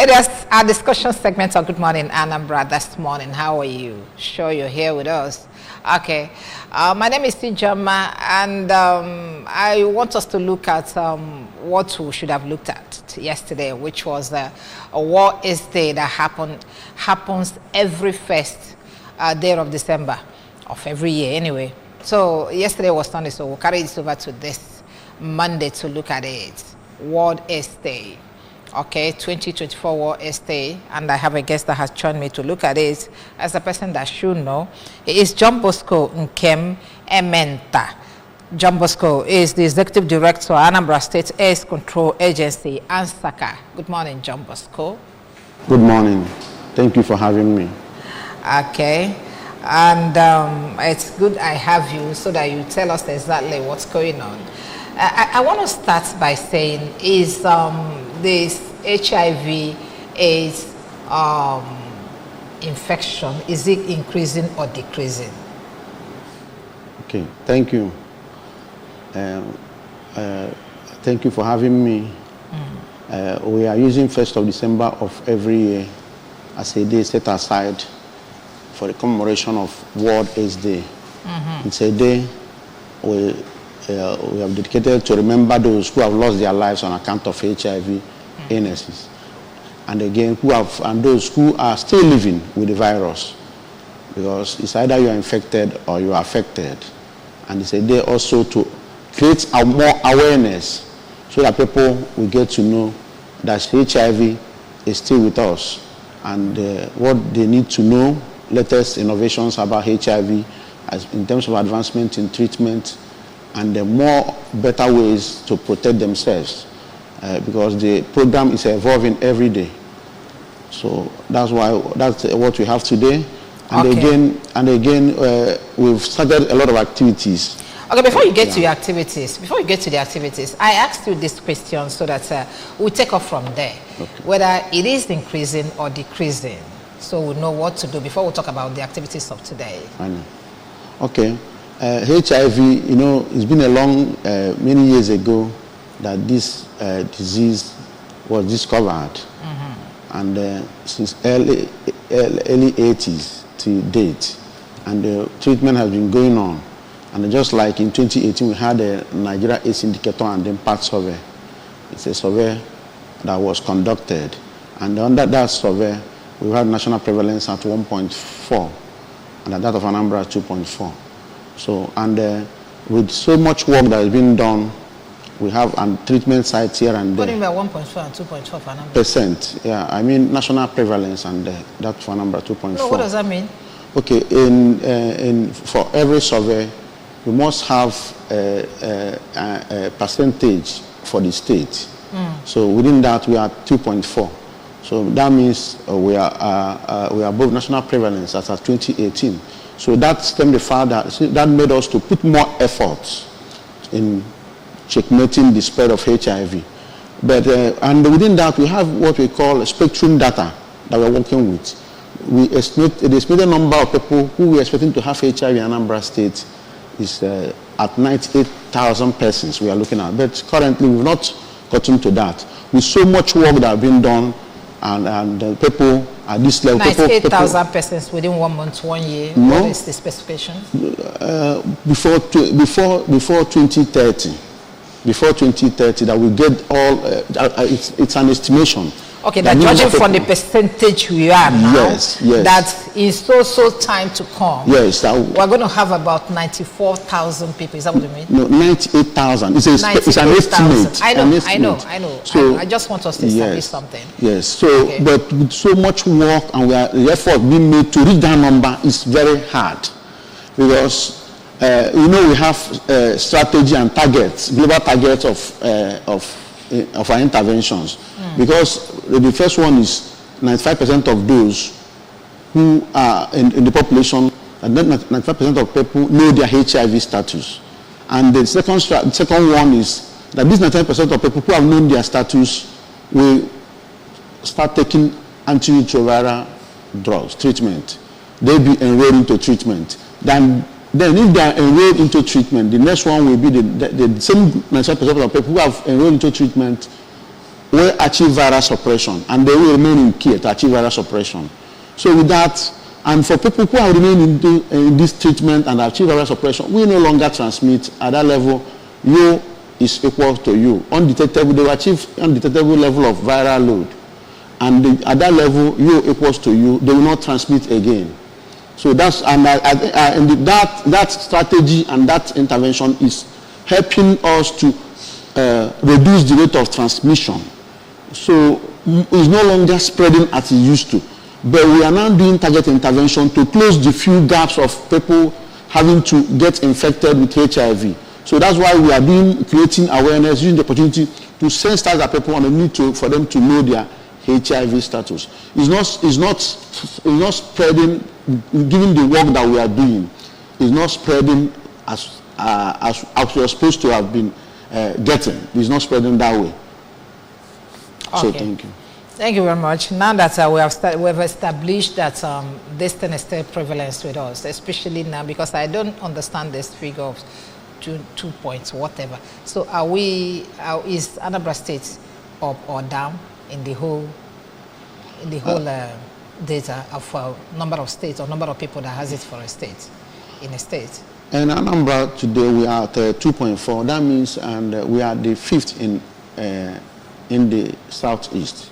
Okay, that's our discussion segment of Good Morning Anambra this morning. How are you? Sure you're here with us. Okay, my name is Tijama, and I want us to look at what we should have looked at yesterday, which was a war day that happens every first day of December of every year anyway. So yesterday was Sunday, so we'll carry this over to this Monday to look at it. World AIDS Day. Okay, 2024 World AIDS Day, and I have a guest that has joined me to look at it as a person that should know. It is John Bosco Nkem Ementa. John Bosco is the Executive Director, Anambra State AIDS Control Agency, ANSACA. Good morning, John Bosco. Good morning. Thank you for having me. Okay, and it's good I have you so that you tell us exactly what's going on. I want to start by saying, is this HIV AIDS infection, is it increasing or decreasing? Okay, thank you. Thank you for having me. We are using 1st of December of every year as a day set aside for the commemoration of World AIDS Day. It's a day we have dedicated to remember those who have lost their lives on account of HIV illnesses, and again those who are still living with the virus, because it's either you are infected or you are affected. And it's a day also to create more awareness so that people will get to know that HIV is still with us, and what they need to know, latest innovations about HIV as in terms of advancement in treatment, and the more better ways to protect themselves, because the program is evolving every day. So that's what we have today. And again, we've started a lot of activities. Okay, before you get to the activities, I asked you this question so that we'll take off from there, whether it is increasing or decreasing, so we'll know what to do before we talk about the activities of today. I know. Okay. HIV, it's been a long, many years ago that this disease was discovered. And since early 80s to date, and the treatment has been going on. And just like in 2018, we had a Nigeria AIDS Indicator and Impact Survey. It's a survey that was conducted. And under that survey, we had national prevalence at 1.4, and at that of Anambra 2.4. So, and with so much work that has been done, we have treatment sites here and there. What do you mean by 1.4 and 2.4 for Anambra? Percent, yeah. I mean national prevalence, and that for Anambra 2.4. No, what does that mean? Okay, for every survey, we must have a percentage for the state. So within that, we are 2.4. So that means we are above national prevalence as of 2018. So that stemmed the fact that made us to put more efforts in checkmating the spread of HIV. But and within that, we have what we call spectrum data that we're working with. We estimate the estimated number of people who we are expecting to have HIV in Anambra State is at 98,000 persons we are looking at. But currently, we've not gotten to that. With so much work that has been done, and people at this level. 98,000 persons within 1 month, 1 year. No. What is the specification? Before 2030. Before 2030, that we get all. It's an estimation. Okay, that judging from the percentage we are now, yes. that in so time to come, yes, we're going to have about 94,000 people. Is that what you mean? No, 98,000. It's an estimate. I know. So, I just want us to establish something. Yes. So, but with so much work and the effort being made to reach that number is very hard, because we have strategy and targets, global targets of our interventions. Because the first one is 95% of those who are in the population, and then 95% of people know their HIV status. And the second one is that these 95% of people who have known their status will start taking antiretroviral drugs, treatment. They'll be enrolled into treatment. Then if they are enrolled into treatment, the next one will be the same 95% of people who have enrolled into treatment will achieve viral suppression, and they will remain in care to achieve viral suppression. So with that, and for people who are remaining in this treatment and achieve viral suppression, we no longer transmit at that level. You is equal to you. Undetectable, they will achieve undetectable level of viral load. And at that level, you equals to you, they will not transmit again. So that's, and that strategy and that intervention is helping us to reduce the rate of transmission. So it's no longer spreading as it used to. But we are now doing target intervention to close the few gaps of people having to get infected with HIV. So that's why we are creating awareness, using the opportunity to sensitize our people on the need for them to know their HIV status. It's not spreading, given the work that we are doing, it's not spreading as we are supposed to have been getting. It's not spreading that way. Okay. So thank you. Thank you very much. Now that we have established that this thing is still prevalent with us, especially now, because I don't understand this figure of 2 points, whatever. So is Anambra State up or down in the whole data of number of states or number of people that has it for a state, in a state? In Anambra today we are at 2.4. That means, and we are the 5th in the southeast.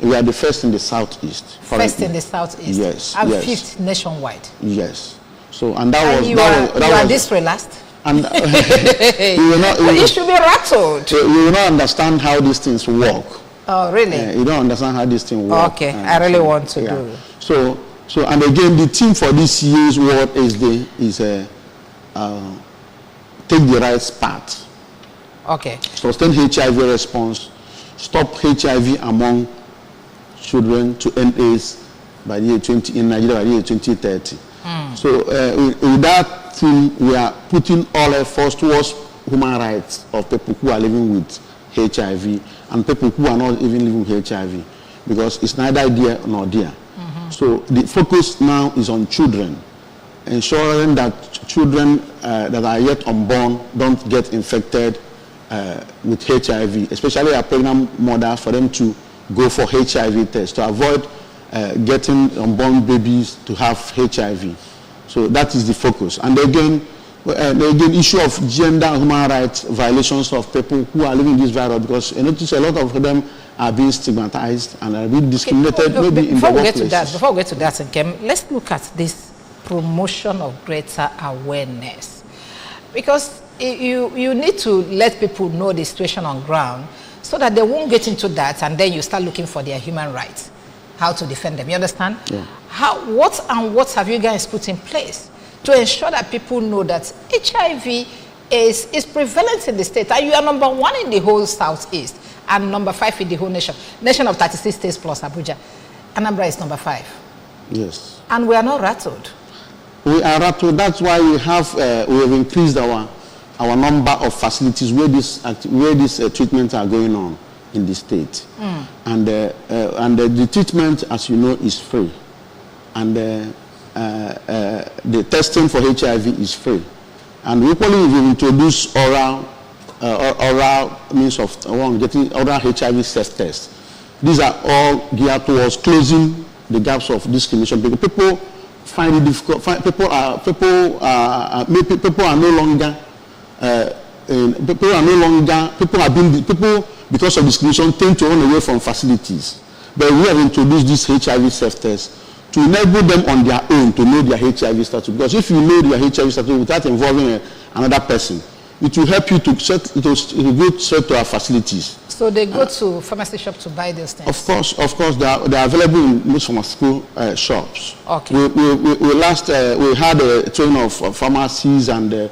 We are the first in the southeast. First in the southeast. Yes. And yes. 5th nationwide. Yes. So and that was you that are was this relaxed. And you should be rattled. You will not understand how these things work. Oh, really? You don't understand how these things work. Okay, I really want to do. So and again, the theme for this year's word is take the right path. Okay. Sustain HIV response. Stop HIV among children to end AIDS by the year 20 in Nigeria by the year 2030. So with that theme, we are putting all efforts towards human rights of people who are living with HIV and people who are not even living with HIV, because it's neither there nor there. So the focus now is on children, ensuring that children that are yet unborn don't get infected with HIV, especially our pregnant mothers, for them to go for HIV tests to avoid getting unborn babies to have HIV. So that is the focus. And again, issue of gender and human rights violations of people who are living this virus, because I notice a lot of them are being stigmatized and are being discriminated, maybe in the workplace. Before we get to that, let's look at this promotion of greater awareness. Because you need to let people know the situation on ground so that they won't get into that and then you start looking for their human rights, how to defend them. You understand? Yeah. What have you guys put in place to ensure that people know that HIV is prevalent in the state? And you are number 1 in the whole southeast and number 5 in the whole nation of 36 states plus Abuja. Anambra is number 5. Yes. And we are not rattled. We are rattled. That's why we have increased our number of facilities where these treatments are going on in the state. And the treatment, as you know, is free. And the testing for HIV is free. And equally, we introduce oral means of getting oral HIV self-test. These are all geared towards closing the gaps of discrimination. Because people find it difficult. People because of discrimination tend to run away from facilities. But we have introduced this HIV self-test to enable them on their own to know their HIV status. Because if you know your HIV status without involving another person, it will help you to go straight to our facilities. So they go to pharmacy shop to buy those things? Of course, they are available in most pharmaceutical shops. Okay. We had a train of pharmacies and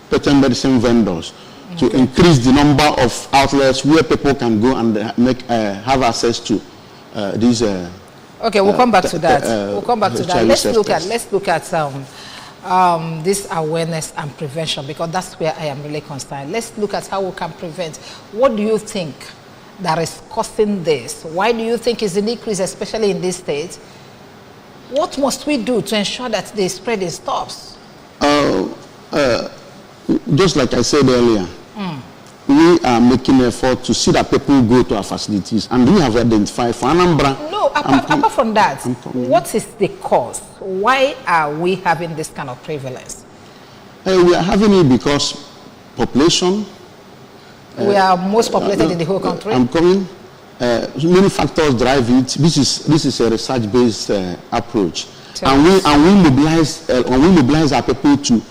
patent medicine vendors to increase the number of outlets where people can go and have access to these. Okay, we'll come back to that. Let's look at this awareness and prevention, because that's where I am really concerned. Let's look at how we can prevent. What do you think that is causing this? Why do you think it's an increase, especially in this state? What must we do to ensure that the spread stops? Just like I said earlier, we we are making effort to see that people go to our facilities, and we have identified for Anambra. No, apart from that, what is the cause? Why are we having this kind of prevalence? We are having it because population. We are most populated in the whole country. I'm coming. Many factors drive it. This is a research-based approach, and we mobilize our people to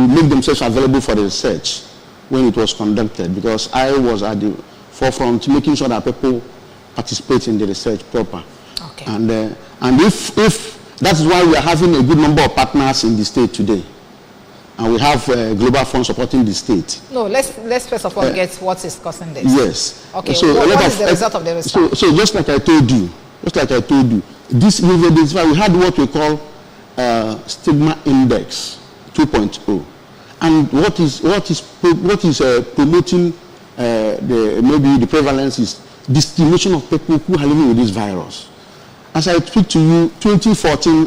make themselves available for the research when it was conducted, because I was at the forefront making sure that people participate in the research proper. Okay. And if that is why we are having a good number of partners in the state today, and we have global funds supporting the state. No, let's first of all get what is causing this. Yes. Okay. So what is the result of the research? So just like I told you, this we had what we call stigma index 2.0. And what is promoting maybe the prevalence is discrimination of people who are living with this virus. As I speak to you, 2014,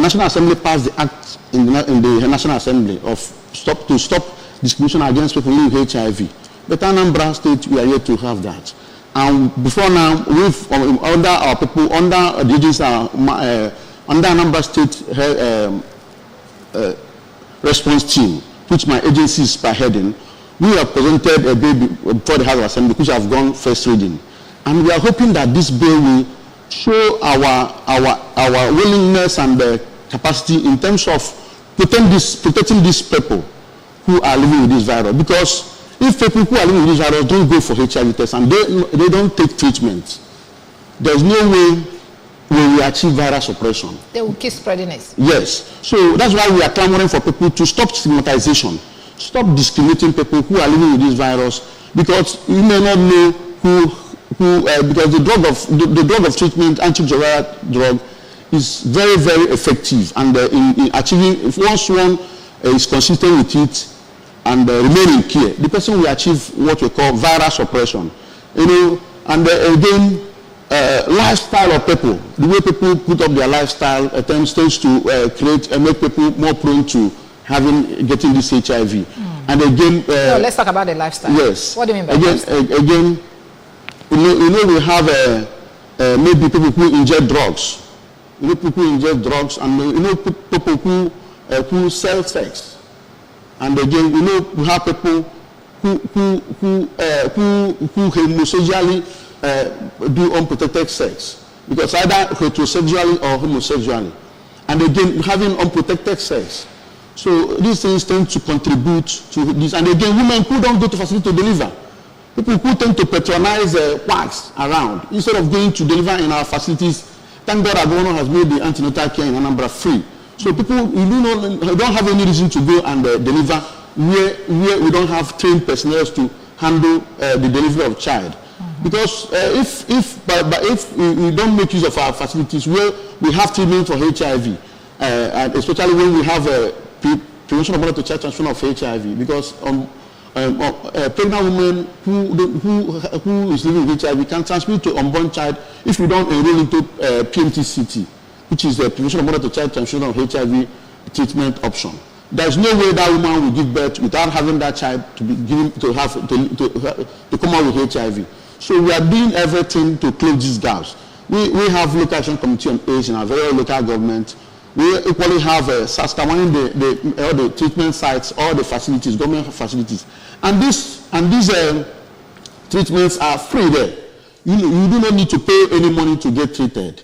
National Assembly passed the act in the National Assembly to stop discrimination against people living with HIV. But Anambra State, we are yet to have that. And before now, we've under our people, under the agency, under Anambra State response team, which my agency is spearheading, we have presented a bill before the House of Assembly, which have gone first reading, and we are hoping that this bill will show our willingness and capacity in terms of protecting these people who are living with this virus. Because if people who are living with this virus don't go for HIV tests and they don't take treatment, there's no way we will achieve viral suppression. They will keep spreading it. Yes. So that's why we are clamoring for people to stop stigmatization, stop discriminating people who are living with this virus, because you may not know because the drug of treatment, antiretroviral drug, is very, very effective, and in achieving, if once one is consistent with it and remain in care, the person will achieve what we call viral suppression. And again, lifestyle of people, the way people put up their lifestyle tends to create and make people more prone to getting this HIV. And again, no, let's talk about the lifestyle. Yes. What do you mean by lifestyle? Again, we have maybe people who inject drugs. People who inject drugs, and people who sell sex. And again, we have people who homosexually do unprotected sex, because either heterosexually or homosexually, and again having unprotected sex. So these things tend to contribute to this. And again, women who don't go to facility to deliver, people who tend to patronize quacks around instead of going to deliver in our facilities. Thank God our governor has made the antenatal care in Anambra free. So people don't have any reason to go and deliver where we don't have trained personnel to handle the delivery of child. Because if we don't make use of our facilities where we have treatment for HIV, and especially when we have prevention of mother-to-child transmission of HIV, because a pregnant woman who is living with HIV can transmit to unborn child if we don't enroll into PMTCT, which is the prevention of mother-to-child transmission of HIV treatment option. There is no way that woman will give birth without having that child to be given to come out with HIV. So we are doing everything to close these gaps. We have local action committee on AIDS in our very local government. We equally have SASCA all the treatment sites, all the facilities, government facilities, and these treatments are free there. You do not need to pay any money to get treated.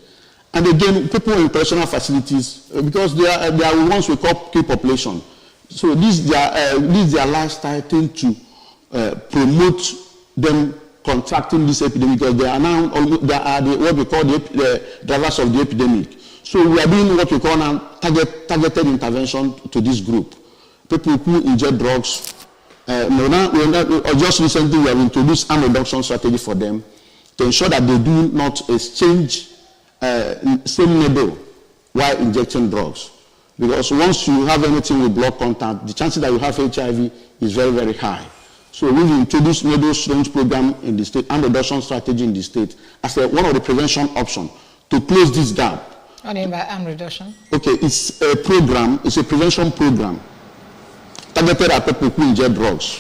And again, people in personal facilities, because they are the ones we call key population. So their lifestyle tend to promote them contracting this epidemic, because they are what we call the drivers of the epidemic. So we are doing what we call now targeted intervention to this group. People who inject drugs. Just recently we have introduced harm reduction strategy for them to ensure that they do not exchange same needle while injecting drugs. Because once you have anything with blood contact, the chances that you have HIV is very, very high. So we've introduced needle syringe program in the state, harm reduction strategy in the state as one of the prevention options to close this gap. What do you mean by harm reduction? Okay, it's a program, it's a prevention program targeted at people who inject drugs.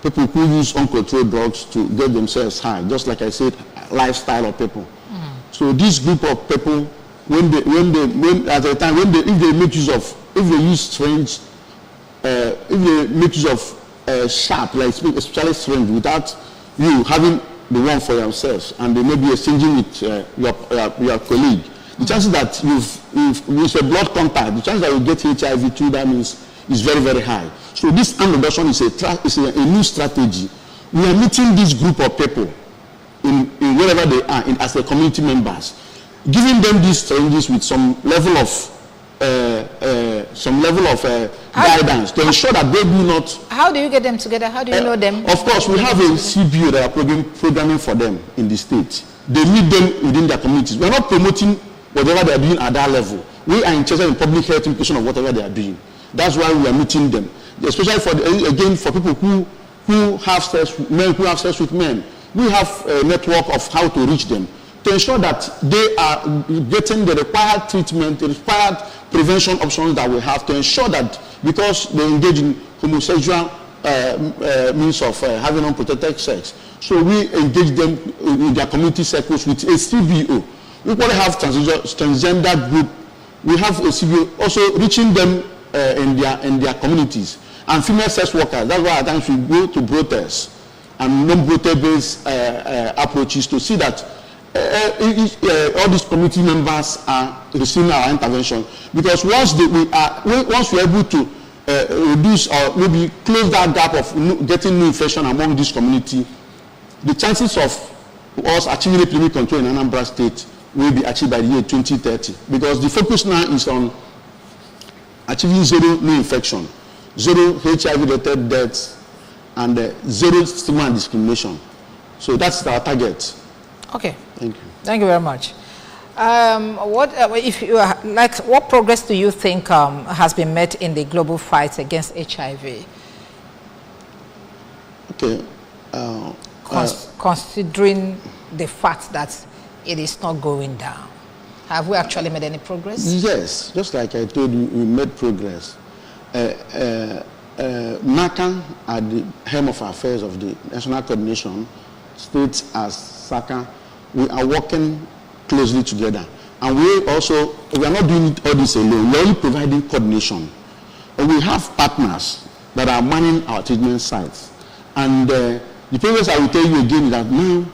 people who use uncontrolled drugs to get themselves high, just like I said, lifestyle of people. So this group of people, if they make use of, if they use strange, if they make use of sharp, like especially strange, without you having the one for yourselves, and they may be exchanging with your colleague, the chances that with a blood contact, the chance that you get HIV too, that means is very, very high. So this harm reduction is a new strategy. We are meeting this group of people in wherever they are, as their community members, giving them these challenges with some level of guidance to ensure that they do not. How do you get them together? How do you know them? Of course, we have a CBO that are programming for them in the state. They meet them within their communities. We are not promoting whatever they are doing at that level. We are interested in public health implication of whatever they are doing. That's why we are meeting them, especially for people who have sex, men who have sex with men. We have a network of how to reach them to ensure that they are getting the required treatment, the required prevention options that we have to ensure that, because they engage in homosexual means of having unprotected sex. So we engage them in their community circles with a CBO. We probably have transgender group. We have a CBO also reaching them in their communities. And female sex workers, that's why at times we go to protests and non-protest-based approaches to see that all these community members are receiving our intervention. Because once we are able to reduce or maybe close that gap of getting new infection among this community, the chances of us achieving epidemic control in Anambra State will be achieved by the year 2030. Because the focus now is on achieving zero new infection, zero HIV-related deaths, and zero stigma and discrimination. So that's our target. Okay. Thank you. Thank you very much. What progress do you think has been made in the global fight against HIV? Okay. Considering the fact that it is not going down, have we actually made any progress? Yes, just like I told you, we made progress. NACA, at the helm of affairs of the National Coordination, states as SACA, we are working closely together. And we are not doing all this alone, we're only providing coordination. And we have partners that are manning our treatment sites. And the progress I will tell you again is that now,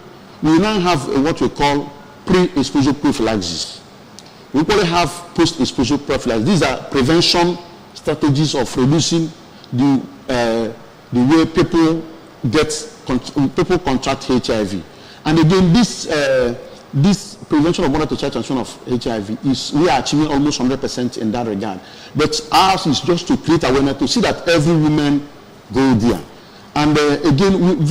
we now have what we call pre-exposure prophylaxis. We probably have post-exposure prophylaxis. These are prevention strategies of reducing the way people contract HIV. And again, this prevention of mother-to-child transmission of HIV we are achieving almost 100% in that regard. But ours is just to create awareness to see that every woman go there. And again,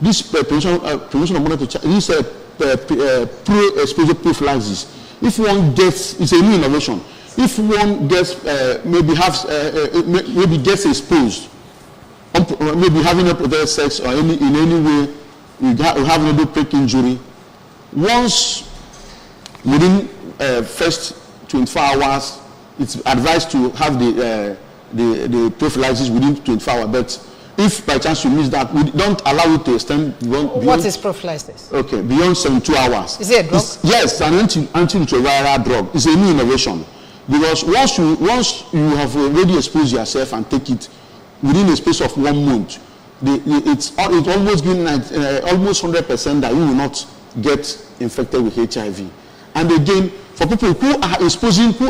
this prevention of mother-to-child, this pre-exposure prophylaxis. If one gets, it's a new innovation. If one gets maybe gets exposed, maybe having unprotected sex or in any way, you have another break injury. Once within first 24 hours, it's advised to have the prophylaxis within 24 hours. But if by chance you miss that, we don't allow it to extend beyond. What is prophylaxis? Okay, beyond 72 hours. Is it a drug? Yes, an antiretroviral drug. It's a new innovation. Because once you have already exposed yourself and take it within a space of 1 month, it's almost been almost 100% that you will not get infected with HIV. And again, for people who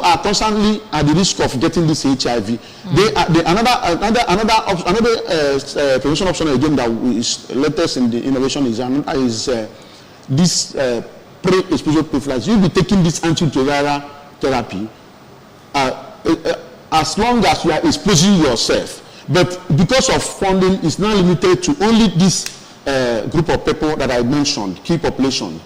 are constantly at the risk of getting this HIV, another prevention option again that is latest in the innovation is this pre-exposure prophylaxis. You'll be taking this antiretroviral therapy as long as you are exposing yourself. But because of funding, it's now limited to only this group of people that I mentioned, key population.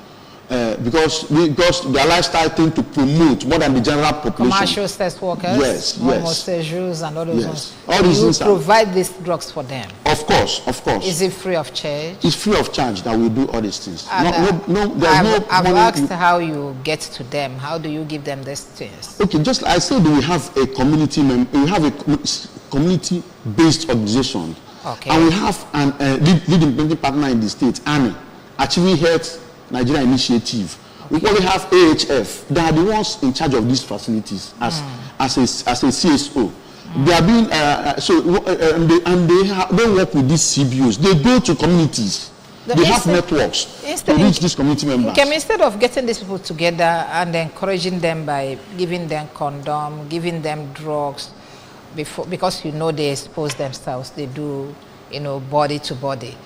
Because their lifestyle tend to promote more than the general population. Commercial sex workers, yes, homosexuals, and all those ones. All these things provide these drugs for them. Of course. Is it free of charge? It's free of charge that we do all these things. I've asked how you get to them. How do you give them these things? Okay, just like I said, we have a community-based organization Okay. And we have an lead implementing partner in the state, ANI, Achieving Health Nigeria Initiative. We probably have AHF. They are the ones in charge of these facilities as a CSO. They are being they work with these CBOs. They go to communities. They have networks to reach these community members. Instead of getting these people together and encouraging them by giving them condom, giving them drugs, because they expose themselves, they do, body to body.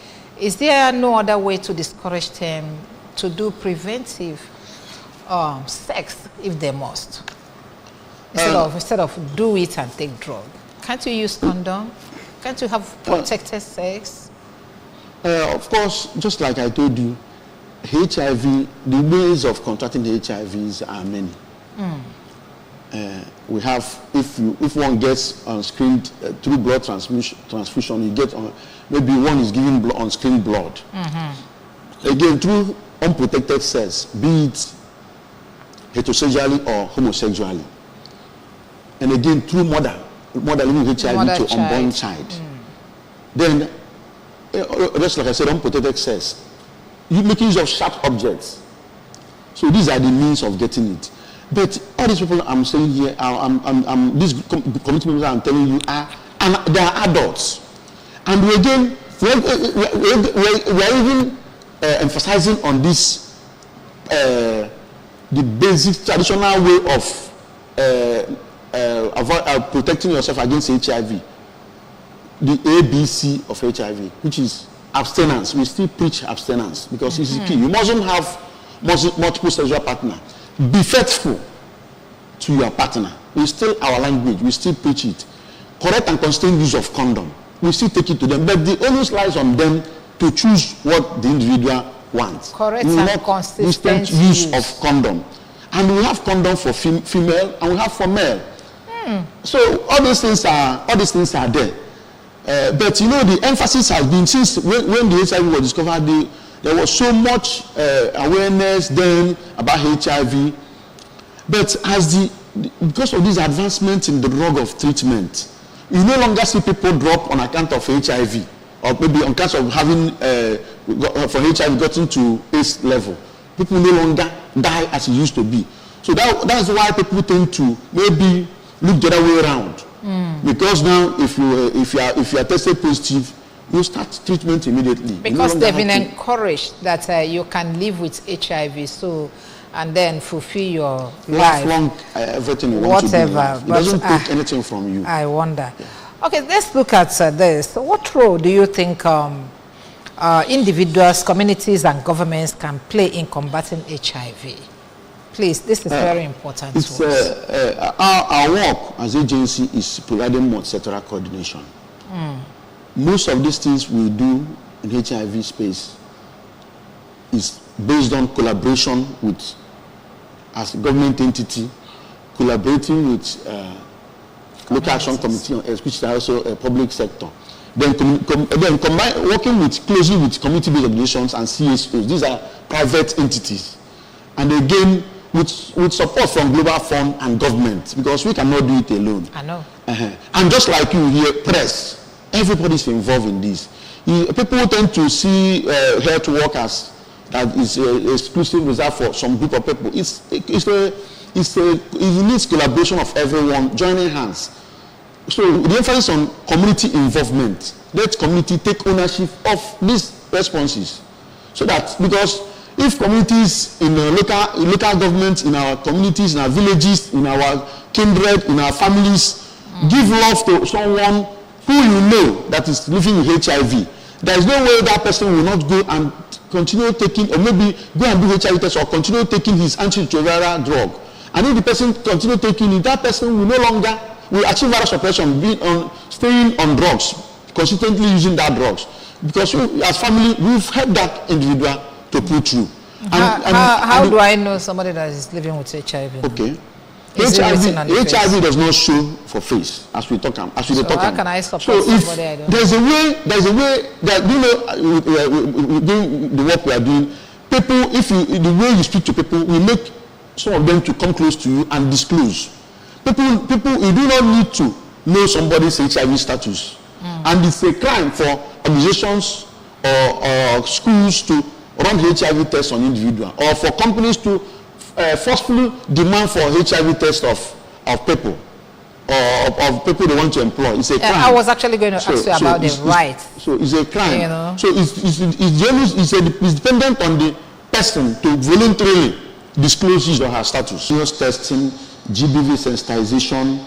Is there no other way to discourage them to do preventive sex if they must? Instead of do it and take drug. Can't you use condom? Can't you have protected sex? Of course, just like I told you, HIV, the ways of contracting HIVs are many. We have, if one gets unscreened through blood transfusion, you get maybe one is giving unscreened blood. Again, through unprotected sex, be it heterosexually or homosexually. And again, through mother living HIV to unborn child. Then, just like I said, unprotected sex, you make use of sharp objects. So these are the means of getting it. But all these people I'm saying here, these community members I'm telling you they are adults. And we again, we're even emphasizing on this, the basic traditional way of protecting yourself against HIV. The ABC of HIV, which is abstinence. We still preach abstinence because it's key. You mustn't have multiple sexual partners. Be faithful to your partner. We still, our language, we still preach it. Correct and constant use of condom. We still take it to them. But the onus lies on them to choose what the individual wants. Correct and consistent use of condom. And we have condom for female and we have for male. So all these things are there. But the emphasis has been since when the HIV was discovered, there was so much awareness then about HIV. But because of these advancements in the drug of treatment, you no longer see people drop on account of HIV, or maybe on account of having for HIV gotten to AIDS level. People no longer die as it used to be. So that's why people tend to maybe look the other way around. Because now, if you are tested positive, you start treatment immediately. Because they've been encouraged that you can live with HIV, and then fulfill your life. Everything you want whatever. to do. It doesn't take anything from you. I wonder. Yeah. Okay, let's look at this. What role do you think individuals, communities, and governments can play in combating HIV? Please, this is very important to us. Our work as agency is providing multi-sectoral coordination. Most of these things we do in HIV space is based on collaboration with, as a government entity, collaborating with local action committee, which is also a public sector. Then working closely with community-based organizations and CSOs. These are private entities. And again, with support from Global Fund and government, because we cannot do it alone. I know. And just like you here, press, everybody's involved in this. People tend to see health workers that is exclusive reserved for some group of people. It needs collaboration of everyone joining hands. So the emphasis on community involvement. Let community take ownership of these responses. So that, because if communities in the local governments, in our communities, in our villages, in our kindred, in our families, give love to someone who you know that is living with HIV, there is no way that person will not go and continue taking, or maybe go and do HIV test, or continue taking his antiretroviral drug. And if the person continue taking it, that person will no longer achieve viral suppression, staying on drugs, consistently using that drugs. Because as family, we've helped that individual to pull through. How do I know somebody that is living with HIV? Okay. HIV does not show for face as we talk. How can I support somebody I don't know? There's a way that doing the work we are doing, people, the way you speak to people, we make some of them to come close to you and disclose. People, you do not need to know somebody's HIV status. And it's a crime for organizations or schools to run HIV tests on individuals, or for companies to forcefully demand for HIV tests of people, or of people they want to employ. It's a crime. I was actually going to ask you about the rights. So it's a crime. You know? So it's dependent on the person to voluntarily disclose his or her status. Serious testing, GBV sensitization,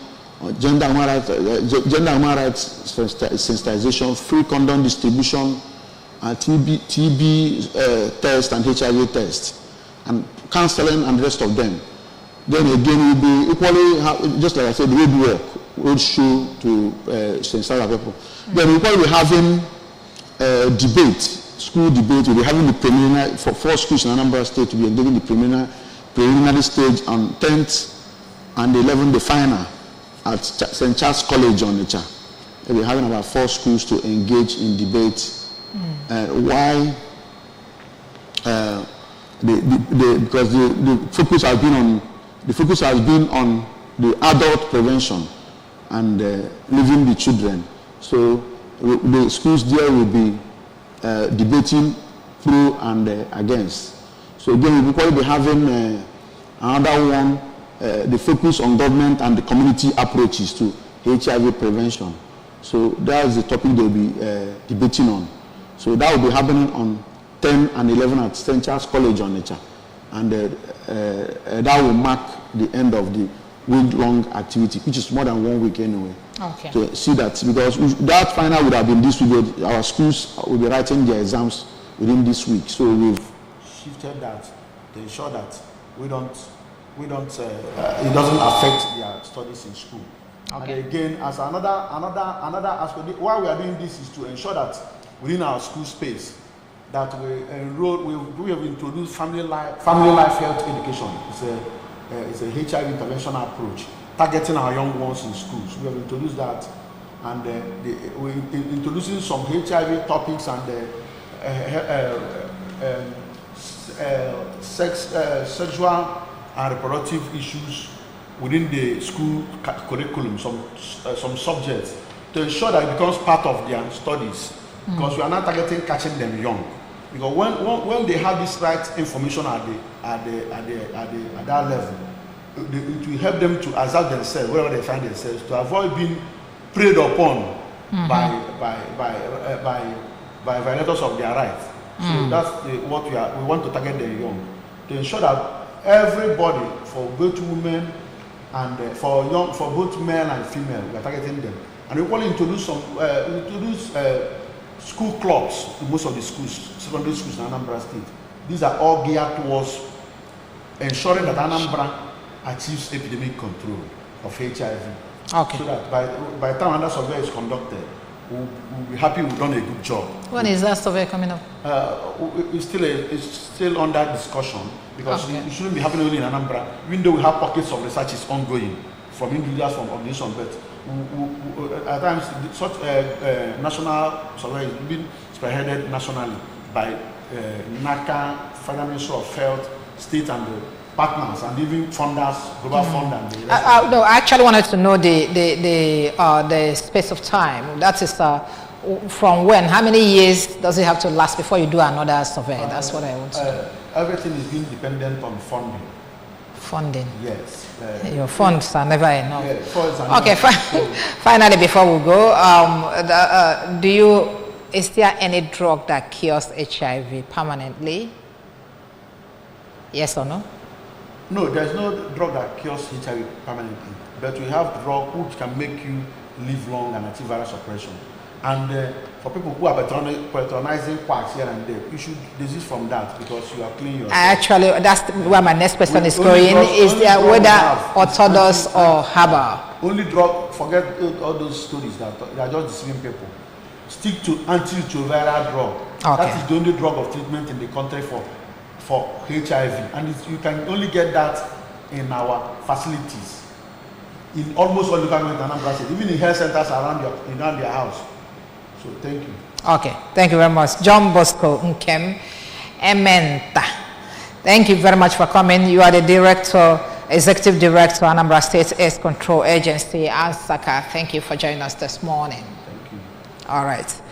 gender human rights sensitization, free condom distribution, TB test and HIV test, and counseling and the rest of them. Then again, we'll be equally, just like I said, road work, road show to sensitize people. Then we'll probably be having debate, school debate. We'll be having the preliminary, for 4 schools in Anambra State, we'll be engaging the preliminary stage on 10th and 11th, the final at St. Charles College on Nature. We'll be having about 4 schools to engage in debate. Why? Because the focus has been on the adult prevention and leaving the children. So the schools there will be debating pro and against. So again, we'll probably be having another one, the focus on government and the community approaches to HIV prevention. So that's the topic they'll be debating on. So that will be happening on 10 and 11 at St. Charles College on Nature. And that will mark the end of the week-long activity, which is more than 1 week anyway. Okay. To see that, because that final would have been this week. Our schools will be writing their exams within this week. So we've shifted that to ensure that it doesn't affect their studies in school. Okay. And again, as another aspect, why we are doing this is to ensure that within our school space, that we have introduced family life health education. It's a HIV intervention approach, targeting our young ones in schools. We have introduced that, and we're introducing some HIV topics and sexual and reproductive issues within the school curriculum, some subjects, to ensure that it becomes part of their studies. Because we are not targeting catching them young. Because when they have this right information at that level, it will help them to assert themselves wherever they find themselves, to avoid being preyed upon by violators of their rights. So that's what we want to target them young, to ensure that everybody, for both women and for both male and female, we are targeting them. And we want to introduce school clubs in most of the schools, secondary schools in Anambra State. These are all geared towards ensuring that Anambra achieves epidemic control of HIV. Okay. So that by the time that survey is conducted, we'll be happy we've done a good job. When is that survey coming up? It's still under discussion, because it shouldn't be happening only in Anambra, even though we have pockets of research is ongoing from individuals, from organizations, but at times such national survey is being spearheaded nationally by NACA, Federal Ministry of Health, state and the partners, and even funders, global fund and the rest. No, I actually wanted to know the space of time. That is from when? How many years does it have to last before you do another survey? That's what I want to know. Everything is being dependent on funding. Funding? Yes. Your funds are never enough. Yeah, okay, finally, before we go, is there any drug that cures HIV permanently? Yes or no? No, there's no drug that cures HIV permanently, but we have drug which can make you live long and achieve viral suppression. And for people who are patronizing quacks here and there, you should desist from that, because you are cleaning yourself. Actually, that's where my next question is going. Is there whether orthodox or herbal? Only drug, forget all those stories that are just deceiving people. Stick to antiretroviral drug. Okay. That is the only drug of treatment in the country for HIV, and you can only get that in our facilities. In almost all local government in Anambra State, even in health centers around their house. So thank you. Okay, thank you very much. John Bosco Nkem Ementa. Thank you very much for coming. You are the Executive Director, Anambra State AIDS Control Agency, ANSACA. Thank you for joining us this morning. Thank you. All right.